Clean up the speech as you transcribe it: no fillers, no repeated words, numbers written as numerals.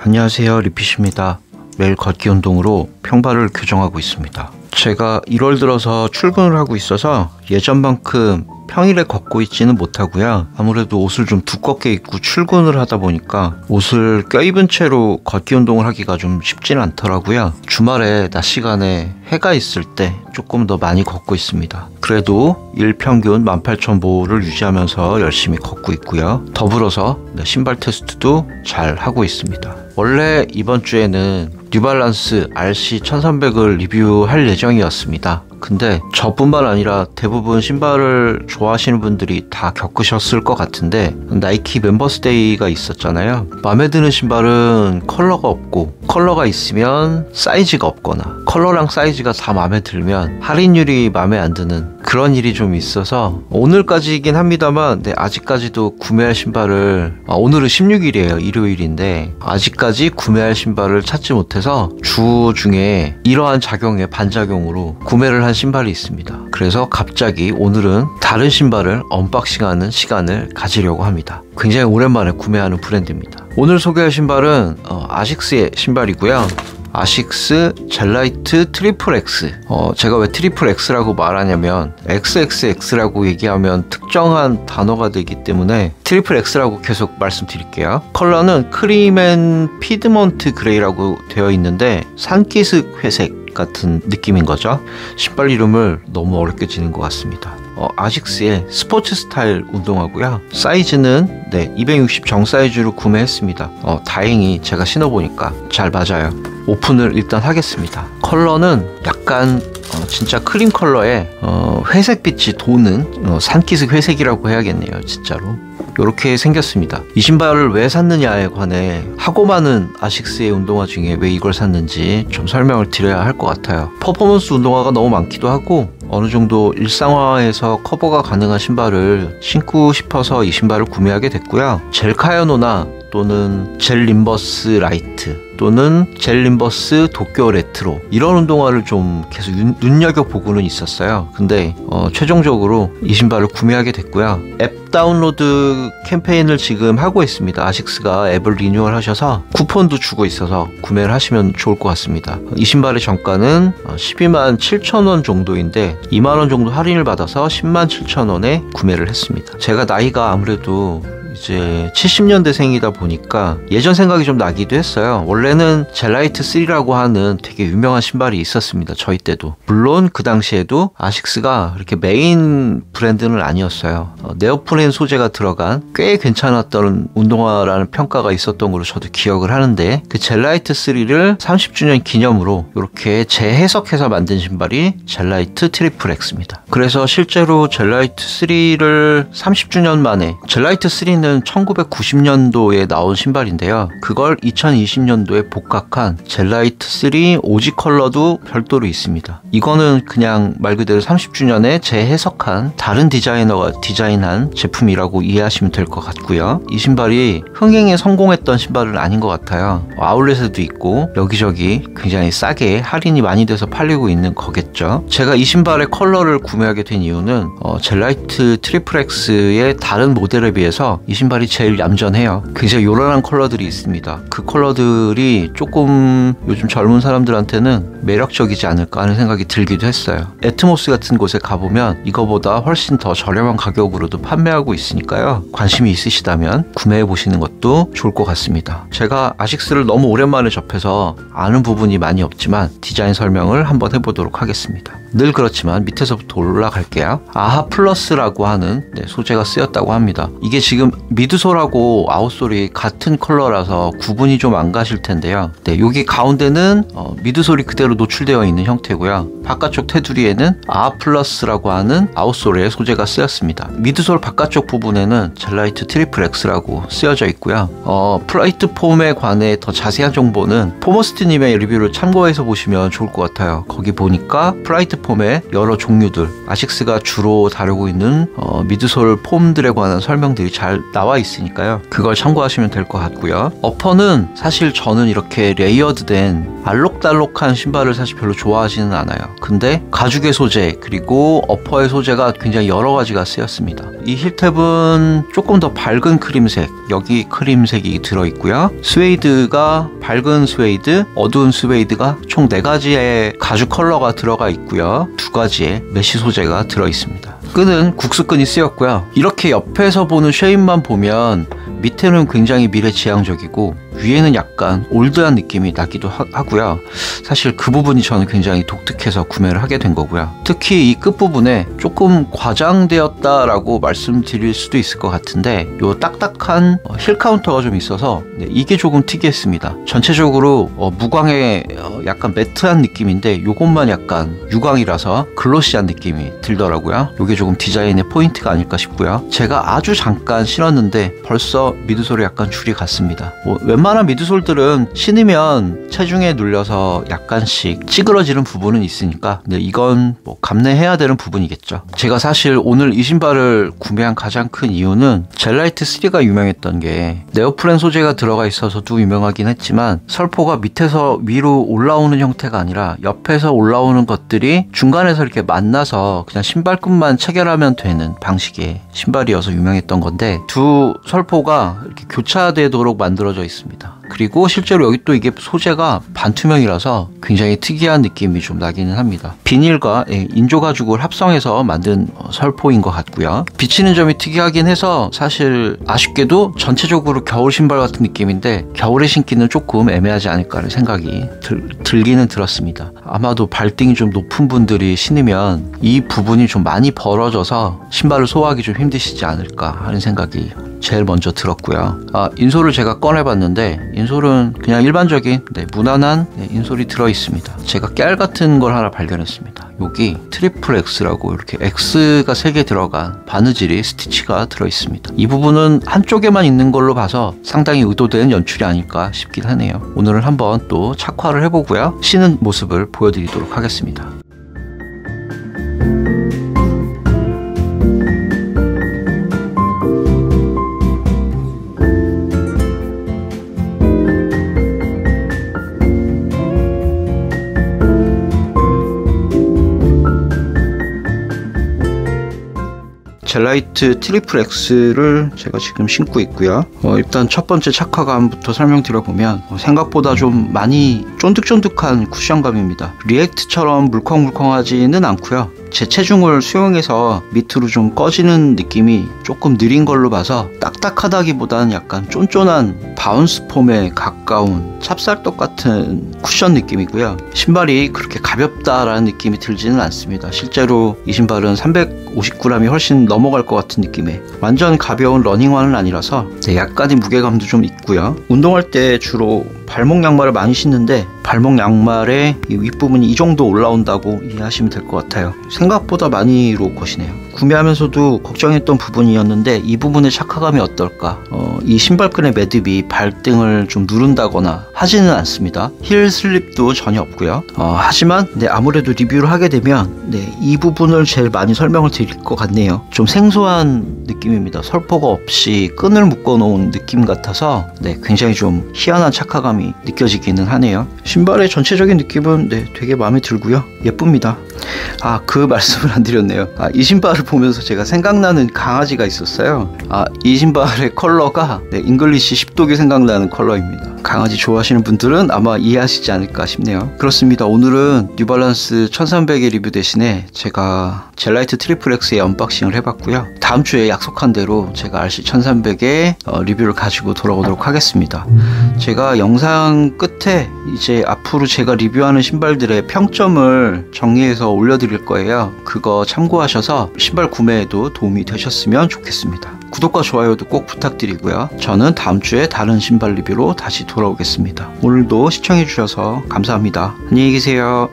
안녕하세요, 리핏입니다. 매일 걷기 운동으로 평발을 교정하고 있습니다. 제가 1월 들어서 출근을 하고 있어서 예전만큼 평일에 걷고 있지는 못하고요. 아무래도 옷을 좀 두껍게 입고 출근을 하다 보니까 옷을 껴입은 채로 걷기 운동을 하기가 좀 쉽지는 않더라고요. 주말에 낮 시간에 해가 있을 때 조금 더 많이 걷고 있습니다. 그래도 일평균 18,000보를 유지하면서 열심히 걷고 있고요. 더불어서 신발 테스트도 잘 하고 있습니다. 원래 이번 주에는 뉴발란스 RC1300을 리뷰할 예정이었습니다. 근데 저뿐만 아니라 대부분 신발을 좋아하시는 분들이 다 겪으셨을 것 같은데, 나이키 멤버스데이가 있었잖아요. 마음에 드는 신발은 컬러가 없고, 컬러가 있으면 사이즈가 없거나, 컬러랑 사이즈가 다 마음에 들면 할인율이 마음에 안 드는 그런 일이 좀 있어서 오늘까지이긴 합니다만, 아직까지도 구매할 신발을, 오늘은 16일이에요 일요일인데 아직까지 구매할 신발을 찾지 못해서 주 중에 이러한 작용의 반작용으로 구매를 한 신발이 있습니다. 그래서 갑자기 오늘은 다른 신발을 언박싱하는 시간을 가지려고 합니다. 굉장히 오랜만에 구매하는 브랜드입니다. 오늘 소개할 신발은 아식스의 신발이고요. 아식스 젤라이트 트리플 X. 제가 왜 트리플 X라고 말하냐면 XXX라고 얘기하면 특정한 단어가 되기 때문에 트리플 X라고 계속 말씀드릴게요. 컬러는 크림 앤 피드먼트 그레이라고 되어 있는데 산기슭 회색 같은 느낌인 거죠. 신발 이름을 너무 어렵게 지는 것 같습니다. 아식스의 스포츠 스타일 운동화고요. 사이즈는 260 정 사이즈로 구매했습니다. 다행히 제가 신어보니까 잘 맞아요. 오픈을 일단 하겠습니다. 컬러는 약간 진짜 크림 컬러에 회색빛이 도는 산기슭 회색이라고 해야겠네요. 진짜로 이렇게 생겼습니다. 이 신발을 왜 샀느냐에 관해 하고 많은 아식스의 운동화 중에 왜 이걸 샀는지 좀 설명을 드려야 할 것 같아요. 퍼포먼스 운동화가 너무 많기도 하고 어느 정도 일상화에서 커버가 가능한 신발을 신고 싶어서 이 신발을 구매하게 됐고요. 젤 카야노나 또는 젤 림버스 라이트 또는 젤 림버스 도쿄 레트로 이런 운동화를 좀 계속 눈여겨보고는 있었어요. 근데 최종적으로 이 신발을 구매하게 됐고요. 앱 다운로드 캠페인을 지금 하고 있습니다. 아식스가 앱을 리뉴얼 하셔서 쿠폰도 주고 있어서 구매를 하시면 좋을 것 같습니다. 이 신발의 정가는 12만 7천원 정도인데 2만원 정도 할인을 받아서 10만 7천원에 구매를 했습니다. 제가 나이가 아무래도 이제 70년대생이다 보니까 예전 생각이 좀 나기도 했어요. 원래는 젤라이트 3라고 하는 되게 유명한 신발이 있었습니다. 저희 때도. 물론 그 당시에도 아식스가 이렇게 메인 브랜드는 아니었어요. 네오프렌 소재가 들어간 꽤 괜찮았던 운동화라는 평가가 있었던 걸로 저도 기억을 하는데, 그 젤라이트 3를 30주년 기념으로 이렇게 재해석해서 만든 신발이 젤라이트 트리플 X입니다. 그래서 실제로 젤라이트 3를 30주년 만에, 젤라이트 3는 1990년도에 나온 신발인데요. 그걸 2020년도에 복각한 젤라이트 3 오지 컬러도 별도로 있습니다. 이거는 그냥 말 그대로 30주년에 재해석한 다른 디자이너가 디자인한 제품이라고 이해하시면 될 것 같고요. 이 신발이 흥행에 성공했던 신발은 아닌 것 같아요. 아울렛에도 있고 여기저기 굉장히 싸게 할인이 많이 돼서 팔리고 있는 거겠죠. 제가 이 신발의 컬러를 구매하게 된 이유는 젤라이트 트리플 X의 다른 모델에 비해서 이 신발이 제일 얌전해요. 굉장히 요란한 컬러들이 있습니다. 그 컬러들이 조금 요즘 젊은 사람들한테는 매력적이지 않을까 하는 생각이 들기도 했어요. 애트모스 같은 곳에 가보면 이거보다 훨씬 더 저렴한 가격으로도 판매하고 있으니까요. 관심이 있으시다면 구매해 보시는 것도 좋을 것 같습니다. 제가 아식스를 너무 오랜만에 접해서 아는 부분이 많이 없지만 디자인 설명을 한번 해보도록 하겠습니다. 늘 그렇지만 밑에서부터 올라갈게요. 아하 플러스라고 하는 소재가 쓰였다고 합니다. 이게 지금 미드솔하고 아웃솔이 같은 컬러라서 구분이 좀 안 가실 텐데요. 여기 가운데는 미드솔이 그대로 노출되어 있는 형태고요. 바깥쪽 테두리에는 아하 플러스라고 하는 아웃솔의 소재가 쓰였습니다. 미드솔 바깥쪽 부분에는 젤라이트 트리플 X라고 쓰여져 있고요. 플라이트 폼에 관해 더 자세한 정보는 포머스트님의 리뷰를 참고해서 보시면 좋을 것 같아요. 거기 보니까 플라이트 폼의 여러 종류들, 아식스가 주로 다루고 있는 미드솔 폼들에 관한 설명들이 잘 나와 있으니까요. 그걸 참고하시면 될 것 같고요. 어퍼는 사실 저는 이렇게 레이어드된 알록달록한 신발을 사실 별로 좋아하지는 않아요. 근데 가죽의 소재 그리고 어퍼의 소재가 굉장히 여러 가지가 쓰였습니다. 이 힐탭은 조금 더 밝은 크림색, 여기 크림색이 들어있고요. 스웨이드가 밝은 스웨이드, 어두운 스웨이드가 총 4가지의 가죽 컬러가 들어가 있고요. 2가지의 메쉬 소재가 들어있습니다. 끈은 국수끈이 쓰였고요. 이렇게 옆에서 보는 쉐입만 보면 밑에는 굉장히 미래지향적이고 위에는 약간 올드한 느낌이 나기도 하고요. 사실 그 부분이 저는 굉장히 독특해서 구매를 하게 된 거고요. 특히 이 끝부분에 조금 과장되었다라고 말씀드릴 수도 있을 것 같은데 요 딱딱한 힐 카운터가 좀 있어서 이게 조금 특이했습니다. 전체적으로 무광의 약간 매트한 느낌인데 요것만 약간 유광이라서 글로시한 느낌이 들더라고요. 요게 조금 디자인의 포인트가 아닐까 싶고요. 제가 아주 잠깐 신었는데 벌써 미드솔에 약간 줄이 갔습니다. 웬만한 미드솔들은 신으면 체중에 눌려서 약간씩 찌그러지는 부분은 있으니까 이건 감내해야 되는 부분이겠죠. 제가 사실 오늘 이 신발을 구매한 가장 큰 이유는 젤라이트 3가 유명했던 게 네오프렌 소재가 들어가 있어서도 유명하긴 했지만 설포가 밑에서 위로 올라오는 형태가 아니라 옆에서 올라오는 것들이 중간에서 이렇게 만나서 그냥 신발끈만 체결하면 되는 방식의 신발이어서 유명했던 건데 두 설포가 이렇게 교차되도록 만들어져 있습니다. 그리고 실제로 여기 또 이게 소재가 반투명이라서 굉장히 특이한 느낌이 좀 나기는 합니다. 비닐과 인조 가죽을 합성해서 만든 설포인 것 같고요. 비치는 점이 특이하긴 해서 사실 아쉽게도 전체적으로 겨울 신발 같은 느낌인데 겨울에 신기는 조금 애매하지 않을까 하는 생각이 들기는 들었습니다. 아마도 발등이 좀 높은 분들이 신으면 이 부분이 좀 많이 벌어져서 신발을 소화하기 좀 힘드시지 않을까 하는 생각이 제일 먼저 들었고요. 인솔을 제가 꺼내봤는데 인솔은 그냥 일반적인 무난한 인솔이 들어있습니다. 제가 깨알 같은 걸 하나 발견했습니다. 여기 트리플 X라고 이렇게 X가 3개 들어간 바느질이 스티치가 들어있습니다. 이 부분은 한쪽에만 있는 걸로 봐서 상당히 의도된 연출이 아닐까 싶긴 하네요. 오늘은 한번 또 착화를 해보고요. 신은 모습을 보여드리도록 하겠습니다. 젤라이트 트리플 X를 제가 지금 신고 있고요. 일단 첫 번째 착화감부터 설명드려보면 생각보다 좀 많이 쫀득쫀득한 쿠션감입니다. 리액트처럼 물컹물컹하지는 않고요. 제 체중을 수용해서 밑으로 좀 꺼지는 느낌이 조금 느린 걸로 봐서 딱딱하다기보다는 약간 쫀쫀한 바운스 폼에 가까운 찹쌀떡 같은 쿠션 느낌이고요. 신발이 그렇게 가볍다라는 느낌이 들지는 않습니다. 실제로 이 신발은 350g이 훨씬 넘어갈 것 같은 느낌의 완전 가벼운 러닝화는 아니라서 약간의 무게감도 좀 있고요. 운동할 때 주로 발목 양말을 많이 신는데 발목 양말의 이 윗부분이 이 정도 올라온다고 이해하시면 될 것 같아요. 생각보다 많이 로우컷이네요. 구매하면서도 걱정했던 부분이었는데 이 부분의 착화감이 어떨까? 이 신발끈의 매듭이 발등을 좀 누른다거나 하지는 않습니다. 힐 슬립도 전혀 없고요. 하지만 아무래도 리뷰를 하게 되면 이 부분을 제일 많이 설명을 드릴 것 같네요. 좀 생소한 느낌입니다. 설포가 없이 끈을 묶어 놓은 느낌 같아서 굉장히 좀 희한한 착화감이 느껴지기는 하네요. 신발의 전체적인 느낌은 되게 마음에 들고요. 예쁩니다. 그 말씀을 안 드렸네요. 이 신발을 보면서 제가 생각나는 강아지가 있었어요. 이 신발의 컬러가 잉글리시 10독이 생각나는 컬러입니다. 강아지 좋아하시는 분들은 아마 이해하시지 않을까 싶네요. 그렇습니다. 오늘은 뉴발란스 1300의 리뷰 대신에 제가 젤라이트 트리플 X의 언박싱을 해봤고요. 다음 주에 약속한 대로 제가 RC 1300의 리뷰를 가지고 돌아오도록 하겠습니다. 제가 영상 끝에 이제 앞으로 제가 리뷰하는 신발들의 평점을 정리해서 올려드릴 거예요. 그거 참고하셔서 신발 구매에도 도움이 되셨으면 좋겠습니다. 구독과 좋아요도 꼭 부탁드리고요. 저는 다음 주에 다른 신발 리뷰로 다시 돌아오겠습니다. 오늘도 시청해주셔서 감사합니다. 안녕히 계세요.